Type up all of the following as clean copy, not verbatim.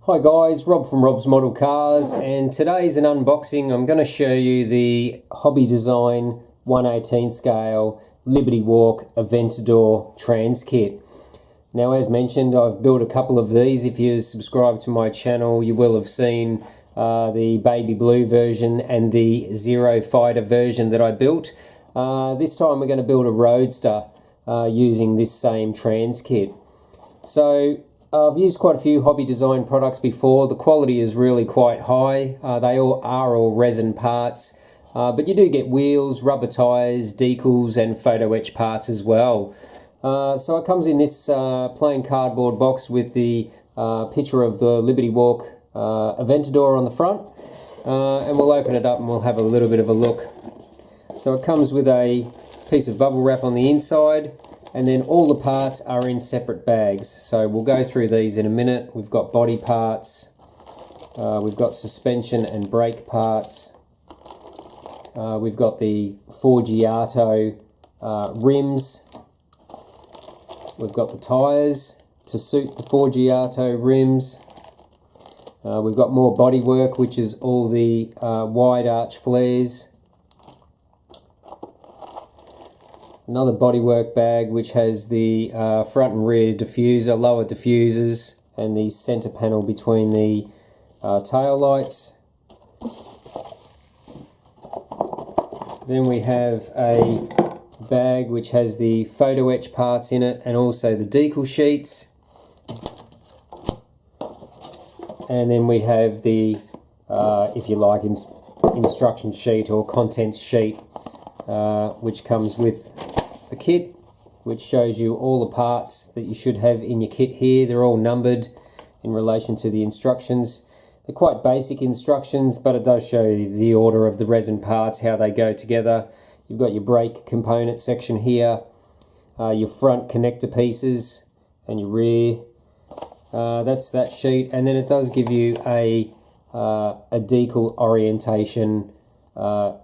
Hi guys, Rob from Rob's Model Cars, and today's an unboxing. I'm going to show you the Hobby Design 1/18 scale Liberty Walk Aventador transkit. Now, as mentioned, I've built a couple of these. If you subscribe to my channel, you will have seen the baby blue version and the Zero Fighter version that I built. This time we're going to build a Roadster using this same transkit. So I've used quite a few Hobby Design products before. The quality is really quite high. They are all resin parts, but you do get wheels, rubber tyres, decals and photo etch parts as well. So it comes in this plain cardboard box with the picture of the Liberty Walk Aventador on the front, and we'll open it up and we'll have a little bit of a look. So it comes with a piece of bubble wrap on the inside, and then all the parts are in separate bags. So we'll go through these in a minute. We've got body parts, we've got suspension and brake parts, we've got the Forgiato rims, we've got the tyres to suit the Forgiato rims, we've got more bodywork, which is all the wide arch flares. Another bodywork bag which has the front and rear diffuser, lower diffusers, and the center panel between the tail lights. Then we have a bag which has the photo etch parts in it and also the decal sheets. And then we have the, if you like, instruction sheet or contents sheet, which comes with the kit, which shows you all the parts that you should have in your kit here. They're all numbered in relation to the instructions. They're quite basic instructions, but it does show you the order of the resin parts, how they go together. You've got your brake component section here, your front connector pieces, and your rear. That's that sheet, and then it does give you a decal orientation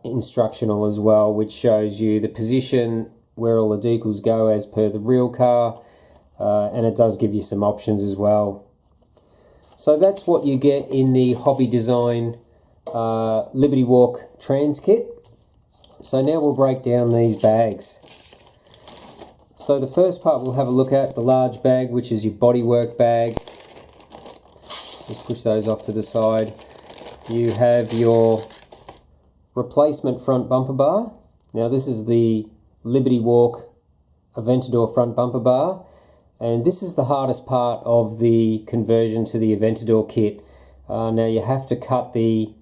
instructional as well, which shows you the position where all the decals go as per the real car, and it does give you some options as well. So that's what you get in the Hobby Design Liberty Walk transkit. So now we'll break down these bags. So the first part we'll have a look at, the large bag, which is your bodywork bag. Just push those off to the side. You have your replacement front bumper bar. Now this is the Liberty Walk Aventador front bumper bar, and this is the hardest part of the conversion to the Aventador kit. Now you have to cut the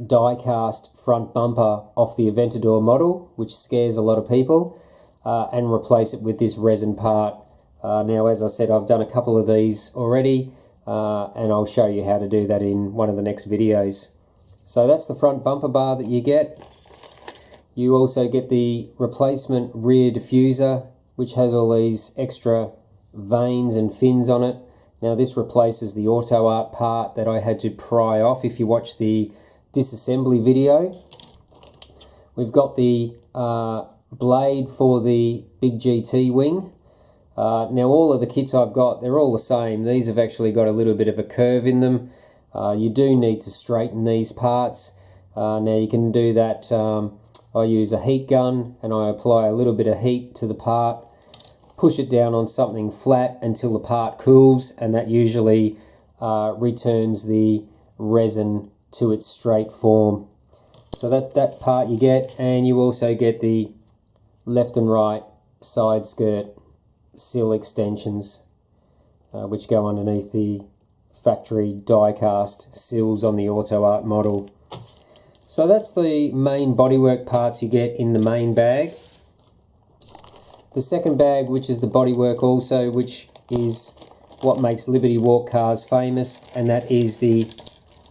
die-cast front bumper off the Aventador model, which scares a lot of people, and replace it with this resin part. Now, as I said, I've done a couple of these already, and I'll show you how to do that in one of the next videos. So that's the front bumper bar that you get. You also get the replacement rear diffuser, which has all these extra vanes and fins on it. Now this replaces the Autoart part that I had to pry off if you watch the disassembly video. We've got the blade for the big GT wing. Now all of the kits I've got, they're all the same. These have actually got a little bit of a curve in them. You do need to straighten these parts. Now you can do that. I use a heat gun and I apply a little bit of heat to the part, push it down on something flat until the part cools, and that usually returns the resin to its straight form. So that's that part you get, and you also get the left and right side skirt sill extensions, which go underneath the factory die-cast sills on the Autoart model. So that's the main bodywork parts you get in the main bag. The second bag, which is the bodywork also, which is what makes Liberty Walk cars famous, and that is the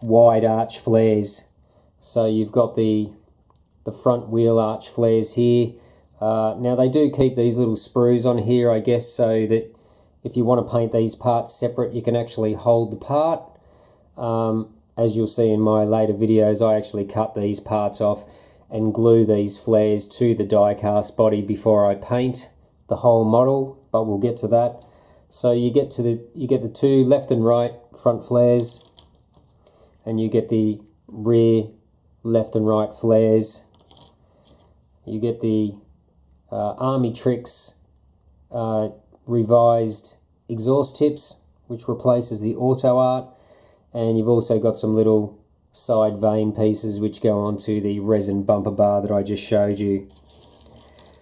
wide arch flares. So you've got the front wheel arch flares here. Now they do keep these little sprues on here, I guess, so that if you want to paint these parts separate, you can actually hold the part. As you'll see in my later videos, I actually cut these parts off and glue these flares to the die-cast body before I paint the whole model, but we'll get to that. So you get the two left and right front flares, and you get the rear left and right flares. You get the Army Tricks revised exhaust tips, which replaces the Autoart, and you've also got some little side vane pieces which go onto the resin bumper bar that I just showed you.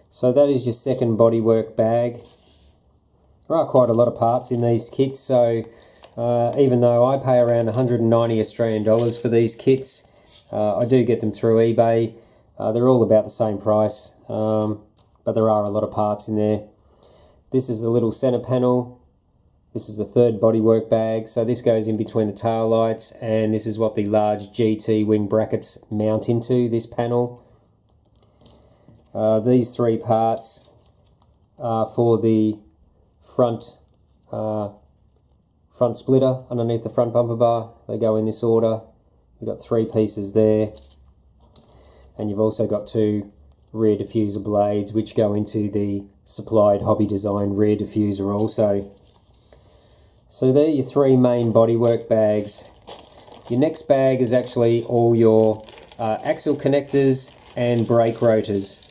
So that is your second bodywork bag. There are quite a lot of parts in these kits, so even though I pay around 190 Australian dollars for these kits, I do get them through eBay. They're all about the same price, but there are a lot of parts in there. This is the little center panel. This is the third bodywork bag, so this goes in between the tail lights, and this is what the large GT wing brackets mount into, this panel. These three parts are for the front splitter underneath the front bumper bar. They go in this order. You've got three pieces there, and you've also got two rear diffuser blades which go into the supplied Hobby Design rear diffuser also. So there are your three main bodywork bags. Your next bag is actually all your axle connectors and brake rotors.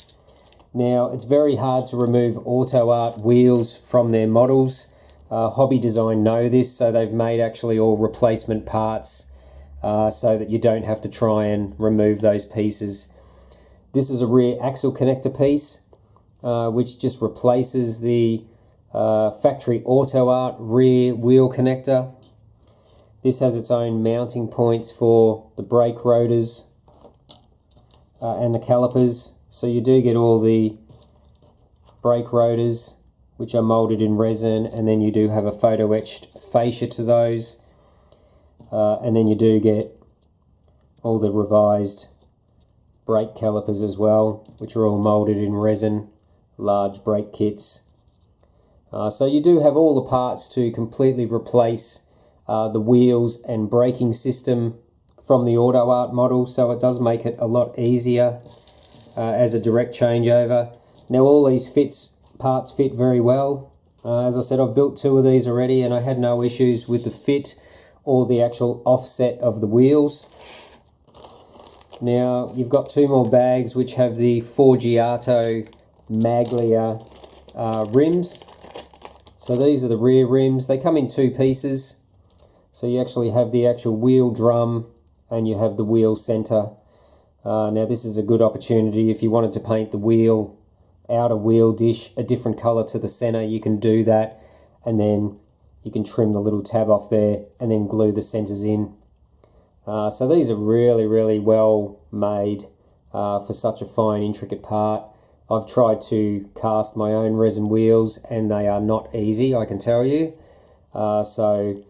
Now, it's very hard to remove Autoart wheels from their models. Hobby Design know this, so they've made actually all replacement parts so that you don't have to try and remove those pieces. This is a rear axle connector piece, which just replaces the factory Autoart rear wheel connector. This has its own mounting points for the brake rotors and the calipers. So you do get all the brake rotors, which are molded in resin, and then you do have a photo etched fascia to those, and then you do get all the revised brake calipers as well, which are all molded in resin, large brake kits. So you do have all the parts to completely replace the wheels and braking system from the Autoart model, so it does make it a lot easier as a direct changeover. Now all these parts fit very well. As I said, I've built two of these already and I had no issues with the fit or the actual offset of the wheels. Now you've got two more bags which have the Forgiato Maglia rims. So these are the rear rims. They come in two pieces. So you actually have the actual wheel drum and you have the wheel center. Now this is a good opportunity if you wanted to paint the outer wheel dish a different color to the center, you can do that, and then you can trim the little tab off there and then glue the centers in. So these are really well made for such a fine intricate part. I've tried to cast my own resin wheels and they are not easy, I can tell you. So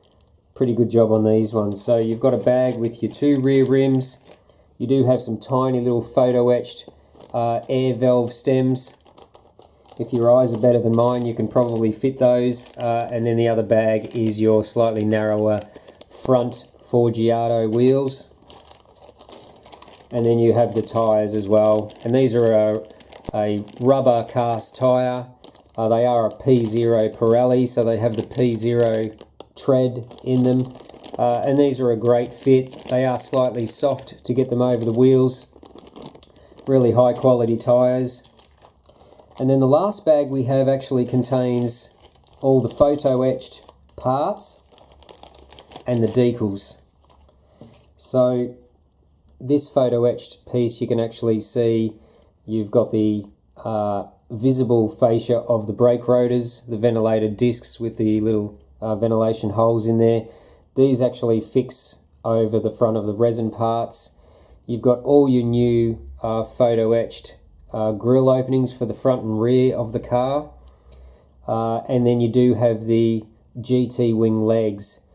pretty good job on these ones. So you've got a bag with your two rear rims. You do have some tiny little photo etched air valve stems. If your eyes are better than mine, you can probably fit those. And then the other bag is your slightly narrower front Forgiato wheels. And then you have the tyres as well. And these are a rubber cast tyre. They are a P0 Pirelli, so they have the P0 tread in them. And these are a great fit. They are slightly soft to get them over the wheels. Really high quality tyres. And then the last bag we have actually contains all the photo etched parts and the decals. So this photo etched piece, you can actually see you've got the visible fascia of the brake rotors, the ventilated discs with the little ventilation holes in there. These actually fix over the front of the resin parts. You've got all your new photo etched grille openings for the front and rear of the car. And then you do have the GT wing legs.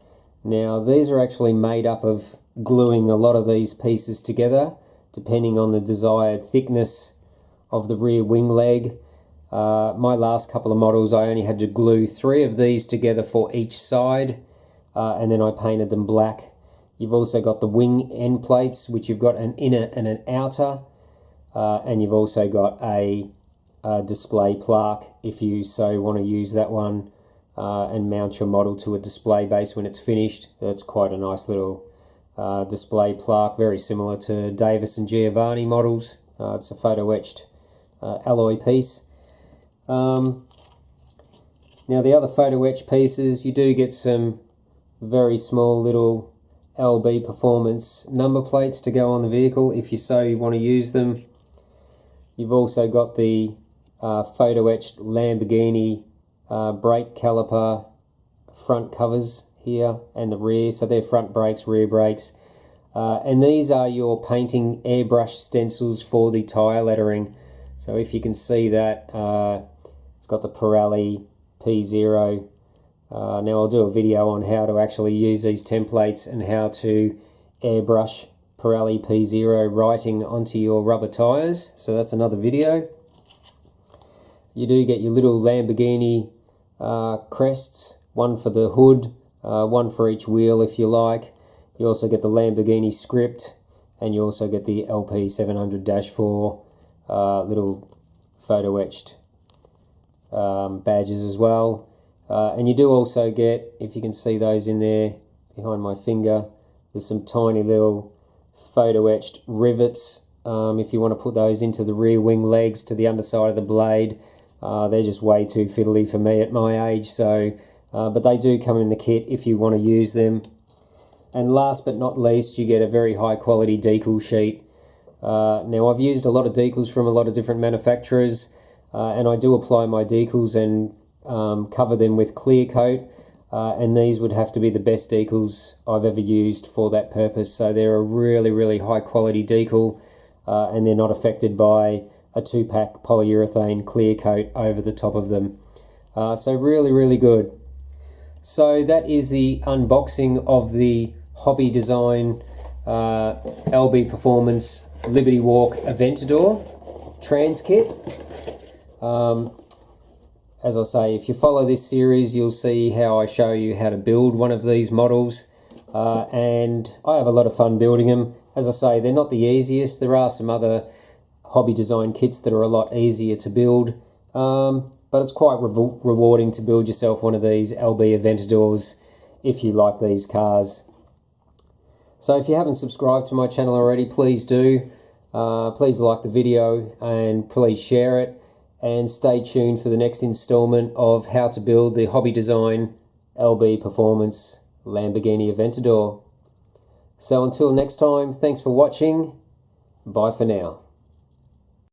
Now these are actually made up of gluing a lot of these pieces together depending on the desired thickness of the rear wing leg. My last couple of models I only had to glue 3 of these together for each side. And then I painted them black. You've also got the wing end plates, which you've got an inner and an outer, and you've also got a display plaque if you so want to use that one and mount your model to a display base when it's finished. That's quite a nice little display plaque, very similar to Davis and Giovanni models. It's a photo etched alloy piece. Now the other photo etched pieces, you do get some very small little LB Performance number plates to go on the vehicle if you want to use them. You've also got the photo etched Lamborghini brake caliper front covers here and the rear, so they're front brakes, rear brakes, and these are your painting airbrush stencils for the tyre lettering. So if you can see that, it's got the Pirelli P0. Now I'll do a video on how to actually use these templates and how to airbrush Pirelli P0 writing onto your rubber tyres, so that's another video. You do get your little Lamborghini crests, one for the hood, one for each wheel if you like. You also get the Lamborghini script, and you also get the LP700-4 little photo etched badges as well. And you do also get, if you can see those in there behind my finger, there's some tiny little photo etched rivets. If you want to put those into the rear wing legs to the underside of the blade, they're just way too fiddly for me at my age, so but they do come in the kit if you want to use them. And last but not least, you get a very high quality decal sheet. Now I've used a lot of decals from a lot of different manufacturers, and I do apply my decals and cover them with clear coat, and these would have to be the best decals I've ever used for that purpose. So they're a really high quality decal, and they're not affected by a 2-pack polyurethane clear coat over the top of them. So really good. So that is the unboxing of the Hobby Design LB Performance Liberty Walk Aventador transkit. As I say, if you follow this series, you'll see how I show you how to build one of these models, and I have a lot of fun building them. As I say, they're not the easiest. There are some other hobby design kits that are a lot easier to build, but it's quite rewarding to build yourself one of these LB Aventadors if you like these cars. So if you haven't subscribed to my channel already, please do. Please like the video and please share it, and stay tuned for the next installment of how to build the Hobby Design LB Performance Lamborghini Aventador. So until next time, thanks for watching. Bye for now.